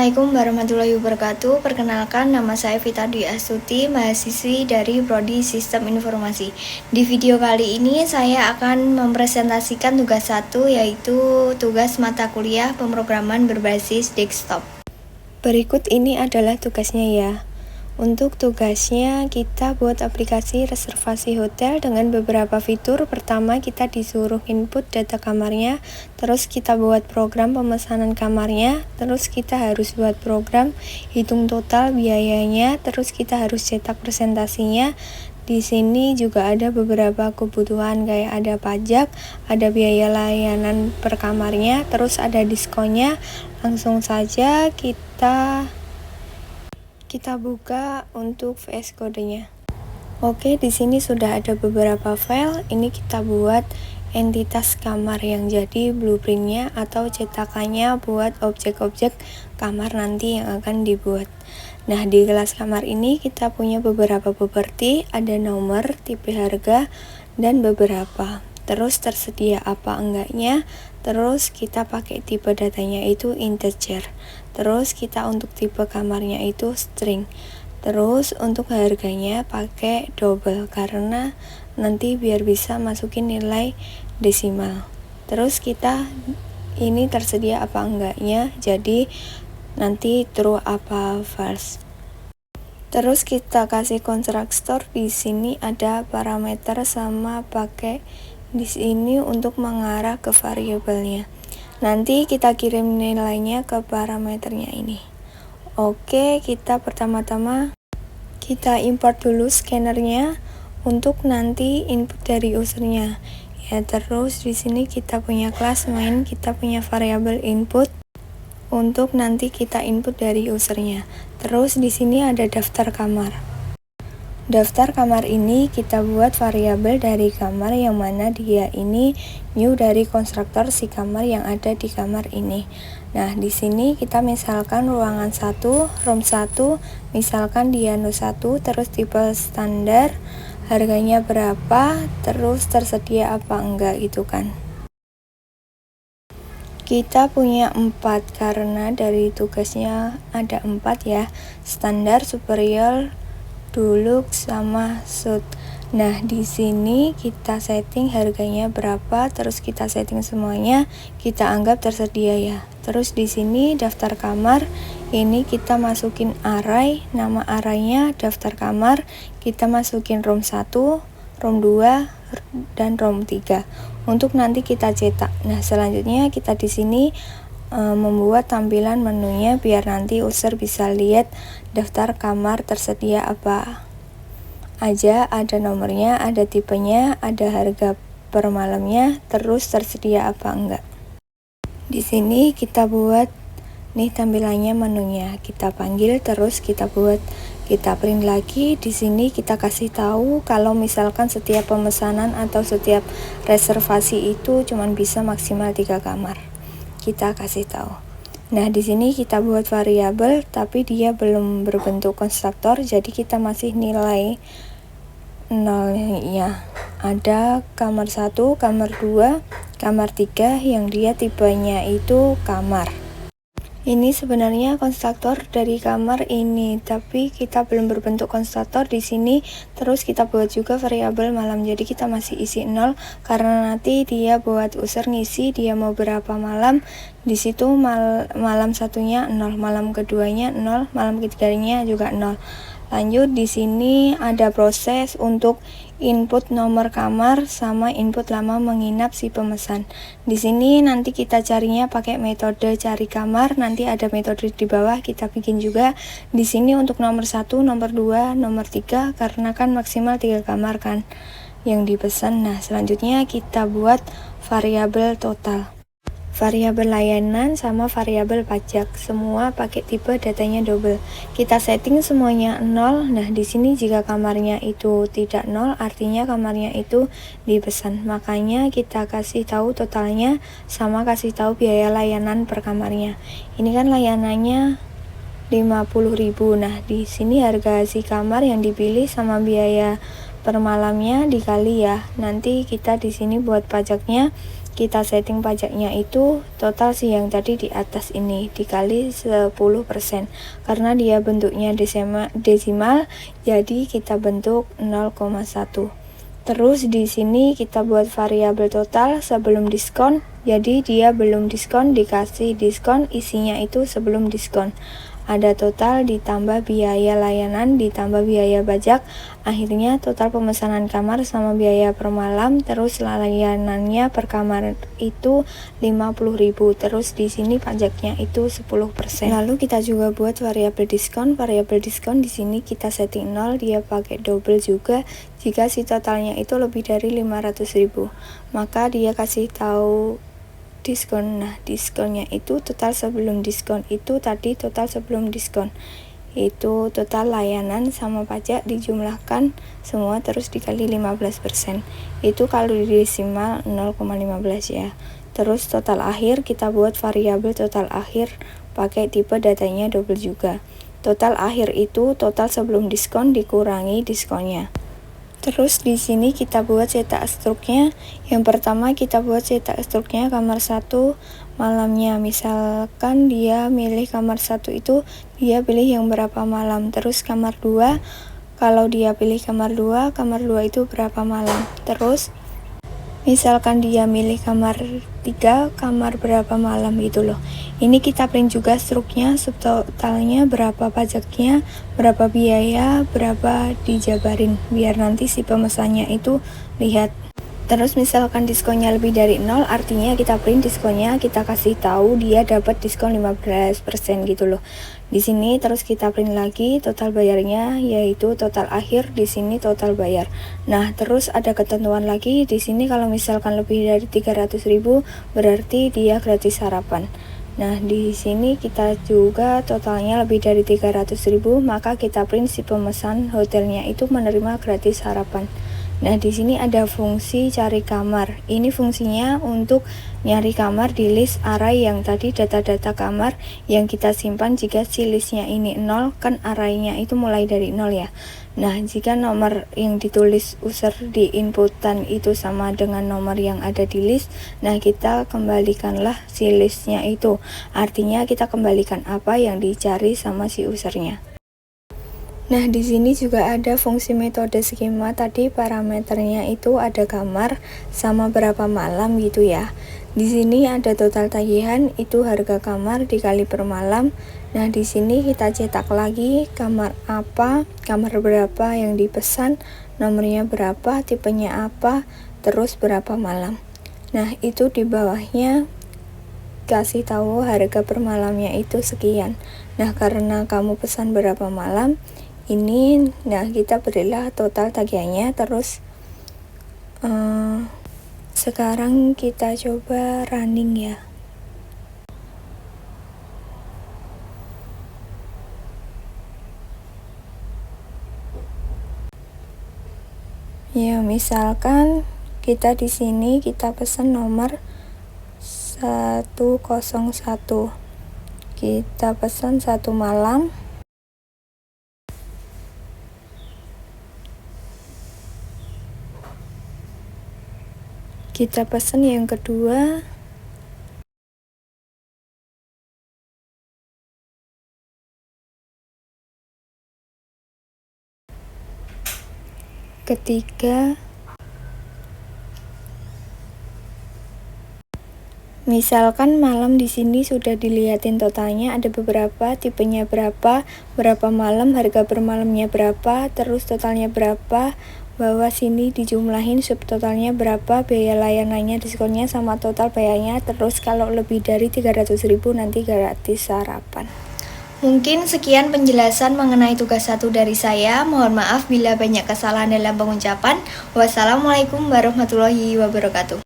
Assalamualaikum warahmatullahi wabarakatuh. Perkenalkan, nama saya Vita Dwi Astuti, mahasiswi dari Prodi Sistem Informasi. Di video kali ini saya akan mempresentasikan tugas 1, yaitu tugas mata kuliah pemrograman berbasis desktop. Berikut ini adalah tugasnya ya. Untuk tugasnya, kita buat aplikasi reservasi hotel dengan beberapa fitur. Pertama, kita disuruh input data kamarnya, terus kita buat program pemesanan kamarnya, terus kita harus buat program hitung total biayanya, terus kita harus cetak presentasinya. Di sini juga ada beberapa kebutuhan kayak ada pajak, ada biaya layanan per kamarnya, terus ada diskonnya. Langsung saja kita buka untuk VS kodenya. Oke, di sini sudah ada beberapa file. Ini kita buat entitas kamar yang jadi blueprintnya atau cetakannya buat objek-objek kamar nanti yang akan dibuat. Nah, di kelas kamar ini kita punya beberapa properti, ada nomor, tipe harga, dan beberapa. Terus tersedia apa enggaknya, terus kita pakai tipe datanya itu integer, terus kita untuk tipe kamarnya itu string, terus untuk harganya pakai double karena nanti biar bisa masukin nilai desimal. Terus kita ini tersedia apa enggaknya, jadi nanti true apa false. Terus kita kasih konstruktor, di sini ada parameter sama pakai di sini untuk mengarah ke variabelnya. Nanti kita kirim nilainya ke parameternya ini. Oke, kita pertama-tama kita import dulu scannernya untuk nanti input dari usernya. Ya, terus di sini kita punya kelas main, kita punya variabel input untuk nanti kita input dari usernya. Terus di sini ada daftar kamar. Daftar kamar ini kita buat variabel dari kamar yang mana dia ini new dari konstruktor si kamar yang ada di kamar ini. Nah, di sini kita misalkan ruangan 1, room 1, misalkan dia no 1, terus tipe standar, harganya berapa, terus tersedia apa enggak gitu kan. Kita punya 4 karena dari tugasnya ada 4 ya, standar, superior, deluxe sama suite. Nah, di sini kita setting harganya berapa, terus kita setting semuanya, kita anggap tersedia ya. Terus di sini daftar kamar, ini kita masukin array, nama arraynya daftar kamar, kita masukin room 1, room 2, dan room 3 untuk nanti kita cetak. Nah, selanjutnya kita di sini membuat tampilan menunya biar nanti user bisa lihat daftar kamar tersedia apa aja, ada nomornya, ada tipenya, ada harga per malamnya, terus tersedia apa enggak. Di sini kita buat nih tampilannya menunya, kita panggil, terus kita buat, kita print lagi. Di sini kita kasih tahu kalau misalkan setiap pemesanan atau setiap reservasi itu cuman bisa maksimal 3 kamar. Kita kasih tahu. Nah, di sini kita buat variabel tapi dia belum berbentuk konstruktor, jadi kita masih nilai nolnya. Ada kamar 1, kamar 2, kamar 3 yang dia tipenya itu kamar. Ini sebenarnya konstruktor dari kamar ini, tapi kita belum berbentuk konstruktor di sini. Terus kita buat juga variabel malam, jadi kita masih isi 0 karena nanti dia buat user ngisi dia mau berapa malam. Di situ malam satunya 0, malam keduanya 0, malam ketiganya juga 0. Lanjut, di sini ada proses untuk input nomor kamar sama input lama menginap si pemesan. Di sini nanti kita carinya pakai metode cari kamar, nanti ada metode di bawah kita bikin juga. Di sini untuk nomor 1, nomor 2, nomor 3 karena kan maksimal 3 kamar kan yang dipesan. Nah, selanjutnya kita buat variabel total, variabel layanan sama variabel pajak, semua pakai tipe datanya double. Kita setting semuanya 0. Nah, di sini jika kamarnya itu tidak 0 artinya kamarnya itu dipesan. Makanya kita kasih tahu totalnya sama kasih tahu biaya layanan per kamarnya. Ini kan layanannya 50.000. Nah, di sini harga si kamar yang dipilih sama biaya per malamnya dikali ya. Nanti kita di sini buat pajaknya kita setting pajaknya itu total sih yang tadi di atas ini dikali 10%, karena dia bentuknya desimal jadi kita bentuk 0,1. Terus di sini kita buat variabel total sebelum diskon, jadi dia belum diskon dikasih diskon, isinya itu sebelum diskon. Ada total ditambah biaya layanan ditambah biaya pajak, akhirnya total pemesanan kamar sama biaya per malam, terus layanannya per kamar itu 50.000, terus di sini pajaknya itu 10%. Lalu kita juga buat variabel diskon di sini kita setting 0, dia pakai double juga. Jika si totalnya itu lebih dari 500.000, maka dia kasih tahu diskon. Nah, diskonnya itu total sebelum diskon, itu tadi total sebelum diskon, itu total layanan sama pajak dijumlahkan semua terus dikali 15%, itu kalau di desimal 0,15 ya. Terus total akhir kita buat variabel total akhir pakai tipe datanya double juga. Total akhir itu total sebelum diskon dikurangi diskonnya. Terus di sini kita buat cetak struknya. Yang pertama kita buat cetak struknya kamar 1 malamnya. Misalkan dia milih kamar 1 itu dia pilih yang berapa malam. Terus kamar 2, kalau dia pilih kamar 2 itu berapa malam. Terus misalkan dia milih kamar 3, kamar berapa malam gitu loh. Ini kita print juga struknya, subtotalnya berapa pajaknya, berapa biaya, berapa dijabarin, biar nanti si pemesannya itu lihat. Terus misalkan diskonnya lebih dari 0, artinya kita print diskonnya, kita kasih tahu dia dapat diskon 15% gitu loh. Di sini terus kita print lagi total bayarnya, yaitu total akhir, di sini total bayar. Nah, terus ada ketentuan lagi di sini, kalau misalkan lebih dari 300.000 berarti dia gratis sarapan. Nah, di sini kita juga totalnya lebih dari 300.000, maka kita print si pemesan hotelnya itu menerima gratis sarapan. Nah, di sini ada fungsi cari kamar. Ini fungsinya untuk nyari kamar di list array yang tadi data-data kamar yang kita simpan. Jika si listnya ini 0, kan arraynya itu mulai dari 0 ya. Nah, jika nomor yang ditulis user di inputan itu sama dengan nomor yang ada di list, nah kita kembalikanlah si listnya itu. Artinya kita kembalikan apa yang dicari sama si usernya. Nah, di sini juga ada fungsi metode skema. Tadi parameternya itu ada kamar sama berapa malam gitu ya. Di sini ada total tagihan, itu harga kamar dikali per malam. Nah, di sini kita cetak lagi kamar apa, kamar berapa yang dipesan, nomornya berapa, tipenya apa, terus berapa malam. Nah, itu di bawahnya kasih tahu harga per malamnya itu sekian. Nah, karena kamu pesan berapa malam, ini, nah kita berilah total tagihannya. Terus sekarang kita coba running ya. Ya, misalkan kita di sini kita pesan nomor 101, kita pesan 1 malam. Kita pesan yang kedua. Ketiga. Misalkan malam di sini sudah dilihatin totalnya, ada beberapa, tipenya berapa, berapa malam, harga per malamnya berapa, terus totalnya berapa, bawah sini dijumlahin subtotalnya berapa, biaya layanannya, diskonnya sama total bayarnya. Terus kalau lebih dari 300.000 nanti gratis sarapan. Mungkin sekian penjelasan mengenai tugas 1 dari saya. Mohon maaf bila banyak kesalahan dalam pengucapan. Wassalamualaikum warahmatullahi wabarakatuh.